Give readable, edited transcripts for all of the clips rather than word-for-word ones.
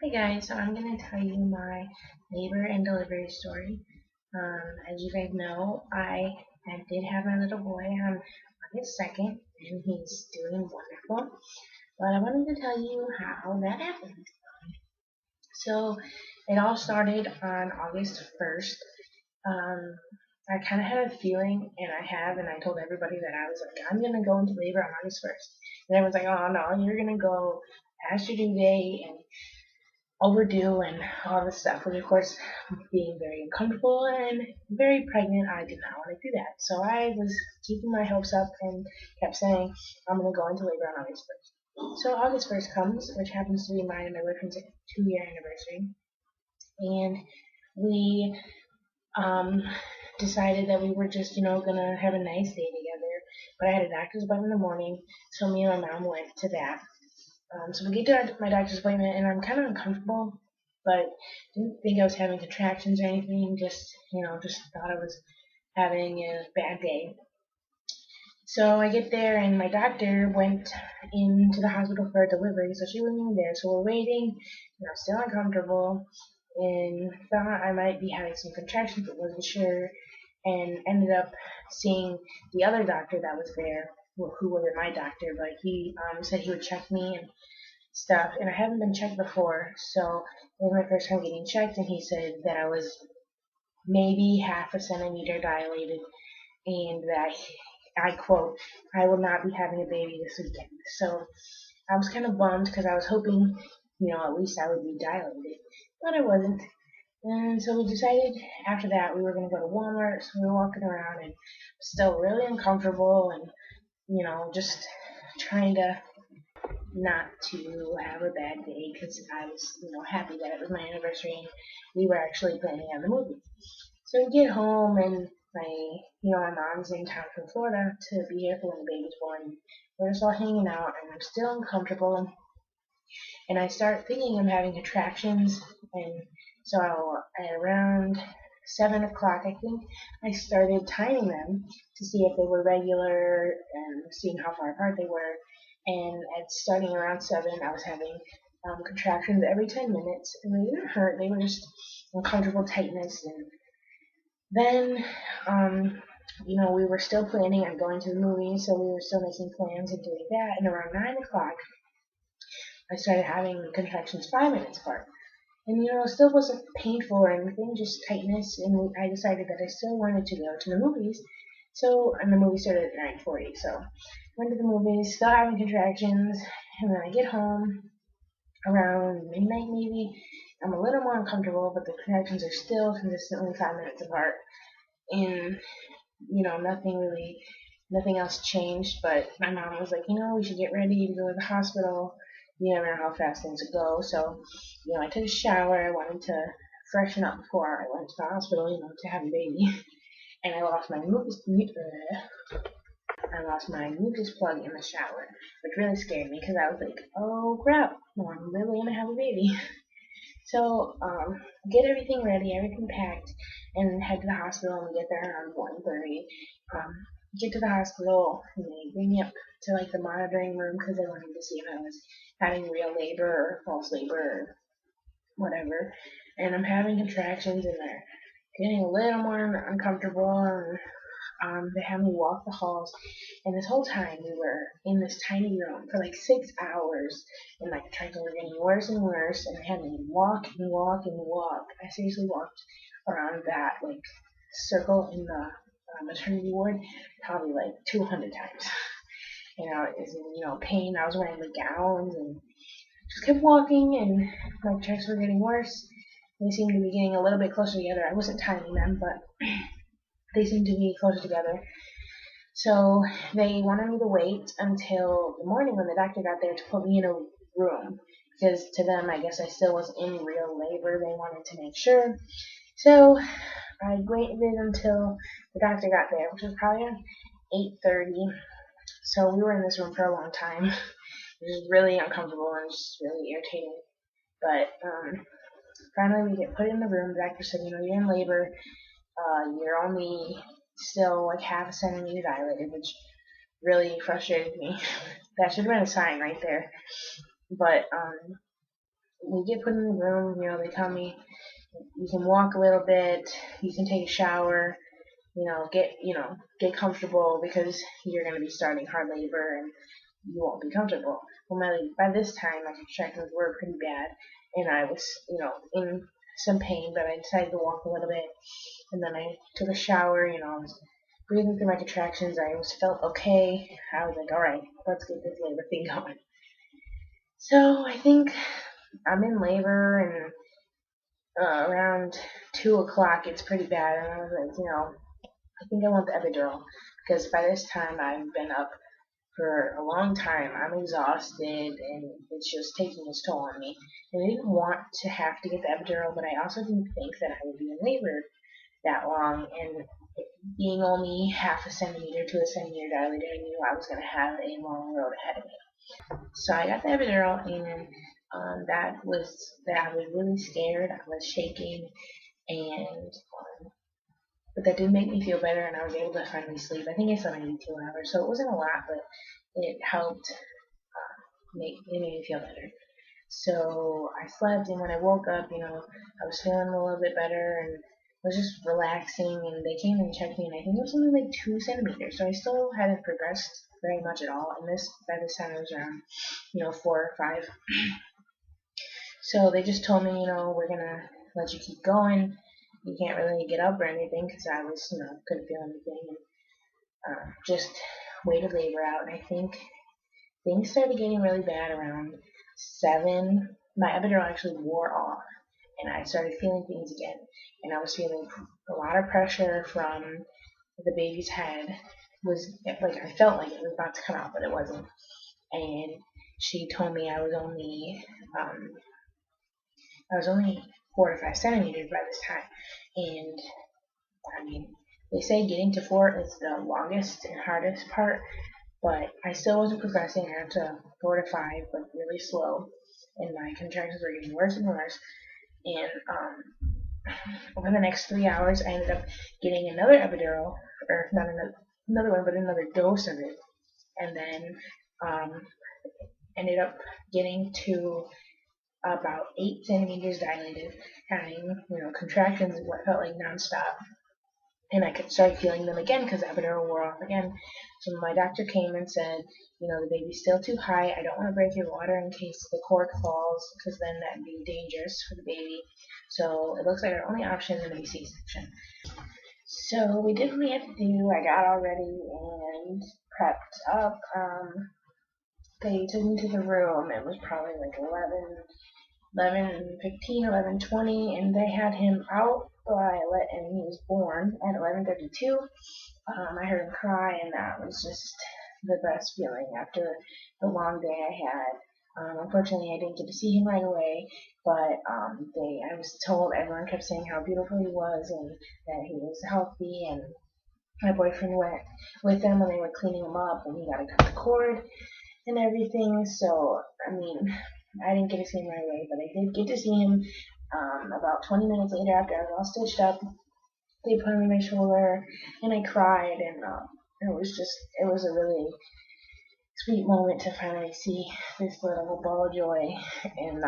Hi guys, so I'm going to tell you my labor and delivery story. As you guys know, I did have my little boy on August 2nd, and he's doing wonderful. But I wanted to tell you how that happened. So it all started on August 1st. Um, I kind of had a feeling, and I told everybody that I was like, I'm going to go into labor on August 1st. And everyone's like, oh no, you're going to go past your due date and overdue and all this stuff, which of course, being very uncomfortable and very pregnant, I did not want to do that. So I was keeping my hopes up and kept saying, I'm going to go into labor on August 1st. So August 1st comes, which happens to be mine and my boyfriend's 2-year anniversary, and we um, decided that we were just, going to have a nice day together. But I had a doctor's appointment in the morning, so me and my mom went to that. So we get to my doctor's appointment, and I'm kind of uncomfortable, but didn't think I was having contractions or anything. Just thought I was having a bad day. So I get there, and my doctor went into the hospital for a delivery, so she wasn't even there. So we're waiting, and I'm still uncomfortable, and thought I might be having some contractions, but wasn't sure, and ended up seeing the other doctor that was there, who wasn't my doctor, but he said he would check me and stuff, and I haven't been checked before, so it was my first time getting checked, and he said that I was maybe half a centimeter dilated, and that I quote, I will not be having a baby this weekend. So I was kind of bummed because I was hoping, at least I would be dilated, but I wasn't. And so we decided after that we were going to go to Walmart, so we were walking around and still really uncomfortable and, just trying to not to have a bad day because I was, happy that it was my anniversary and we were actually planning on the movie. So we get home and my mom's in town from Florida to be here for when the baby's born. We're just all hanging out and I'm still uncomfortable and I start thinking I'm having contractions and so at around 7 o'clock, I think, I started timing them to see if they were regular and seeing how far apart they were. And at starting around 7, I was having contractions every 10 minutes, and they didn't hurt. They were just uncomfortable tightness. And then, we were still planning on going to the movies, so we were still making plans and doing that. And around 9 o'clock, I started having contractions 5 minutes apart. And it still wasn't painful or anything, just tightness. And I decided that I still wanted to go to the movies. And the movie started at 9:40. So went to the movies, still having contractions. And then I get home around midnight maybe. I'm a little more uncomfortable, but the contractions are still consistently 5 minutes apart. And nothing else changed. But my mom was like, we should get ready to go to the hospital. You never know how fast things would go. So, I took a shower. I wanted to freshen up before I went to the hospital, to have a baby. And I lost my mucus plug in the shower, which really scared me because I was like, oh crap, well, I'm really gonna have a baby. So, get everything ready, everything packed, and head to the hospital and get there around 1:30. Get to the hospital and they bring me up to like the monitoring room because they wanted to see if I was having real labor or false labor or whatever. And I'm having contractions and they're getting a little more uncomfortable and they had me walk the halls, and this whole time we were in this tiny room for like 6 hours, and my contractions were getting worse and worse, and they had me walk and walk and walk. I seriously walked around that like circle in the maternity ward probably like 200 times. I was in pain. I was wearing the gowns and just kept walking, and my contractions were getting worse. They seemed to be getting a little bit closer together. I wasn't timing them, but they seemed to be closer together. So they wanted me to wait until the morning when the doctor got there to put me in a room. Because to them, I guess I still was in real labor. They wanted to make sure. So I waited until the doctor got there, which was probably around 8:30. So we were in this room for a long time. It was really uncomfortable and just really irritating. But finally we get put in the room. The doctor said, you're in labor. You're only still like half a centimeter dilated, which really frustrated me. That should have been a sign right there. But we get put in the room, they tell me you can walk a little bit, you can take a shower, get comfortable because you're going to be starting hard labor and you won't be comfortable. Well, by this time, my contractions were pretty bad, and I was, in some pain, but I decided to walk a little bit, and then I took a shower, I was breathing through my contractions. I always felt okay. I was like, all right, let's get this labor thing going. So I think I'm in labor, and around 2 o'clock, it's pretty bad, and I was like, I think I want the epidural because by this time I've been up for a long time. I'm exhausted and it's just taking its toll on me. And I didn't want to have to get the epidural, but I also didn't think that I would be in labor that long. And being only half a centimeter to a centimeter dilated, I knew I was going to have a long road ahead of me. So I got the epidural, and I was really scared. I was shaking, and but that did make me feel better, and I was able to finally sleep. I think I slept maybe 2 hours, so it wasn't a lot, but it helped it made me feel better. So I slept, and when I woke up, I was feeling a little bit better, and was just relaxing. And they came and checked me, and I think it was only like 2 centimeters, so I still hadn't progressed very much at all. And by this time, I was around, 4 or 5. So they just told me, we're gonna let you keep going. You can't really get up or anything because I was, couldn't feel anything, and just waited labor out. And I think things started getting really bad around 7. My epidural actually wore off, and I started feeling things again. And I was feeling a lot of pressure from the baby's head. Was like I felt like it was about to come out, but it wasn't. And she told me I was only 4 to 5 centimeters by this time. And I mean, they say getting to 4 is the longest and hardest part, but I still wasn't progressing. I got to 4 to 5, but really slow, and my contractions were getting worse and worse. And over the next 3 hours, I ended up getting another epidural, or not another one, but another dose of it, and then ended up getting to about 8 centimeters dilated, having contractions what felt like nonstop. And I could start feeling them again because the epidural wore off again. So my doctor came and said, the baby's still too high. I don't want to break your water in case the cork falls, because then that'd be dangerous for the baby. So it looks like our only option is going to be C-section. So we did what we had to do. I got all ready and prepped up. They took me to the room. It was probably like 11:15, 11:20, and they had him out and he was born at 11:32. I heard him cry, and that was just the best feeling after the long day I had. Unfortunately, I didn't get to see him right away, but I was told, everyone kept saying how beautiful he was and that he was healthy, and my boyfriend went with them when they were cleaning him up, and he got to cut the cord and everything. So, I mean, I didn't get to see him right away, but I did get to see him about 20 minutes later after I was all stitched up. They put him on my shoulder, and I cried, and it was a really sweet moment to finally see this little ball of joy. And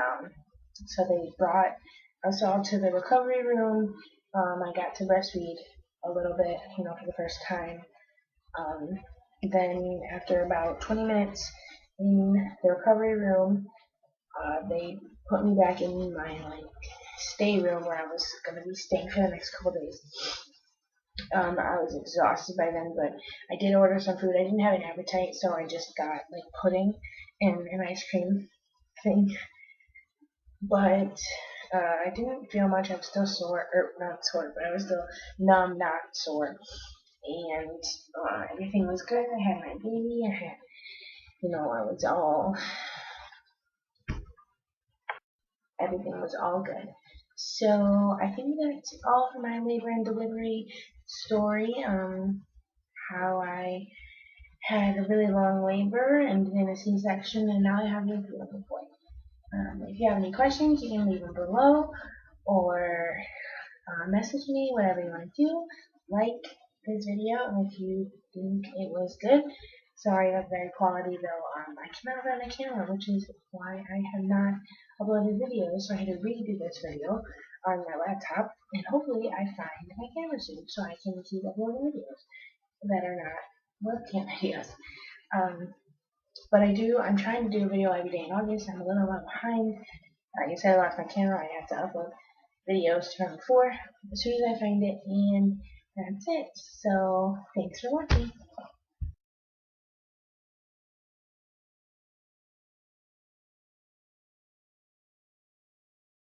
so they brought us all to the recovery room. I got to breastfeed a little bit, for the first time. Then after about 20 minutes in the recovery room, they put me back in my stay room where I was gonna be staying for the next couple days. I was exhausted by then, but I did order some food. I didn't have an appetite, so I just got pudding and an ice cream thing. But I didn't feel much. I was still sore, or not sore, but I was still numb, not sore. And everything was good. I had my baby. I had, everything was all good. So I think that's all for my labor and delivery story. How I had a really long labor and did a C-section, and now I have a beautiful boy. If you have any questions, you can leave them below, or message me, whatever you want to do. Like this video if you think it was good. Sorry, that's very quality though. I cannot run a camera, which is why I have not uploaded videos, so I had to redo this video on my laptop, and hopefully I find my camera soon so I can keep uploading videos that are not webcam videos. But I'm trying to do a video every day in August. I'm a little bit behind. Like I said, I lost my camera. I have to upload videos from before as soon as I find it, and that's it. So thanks for watching.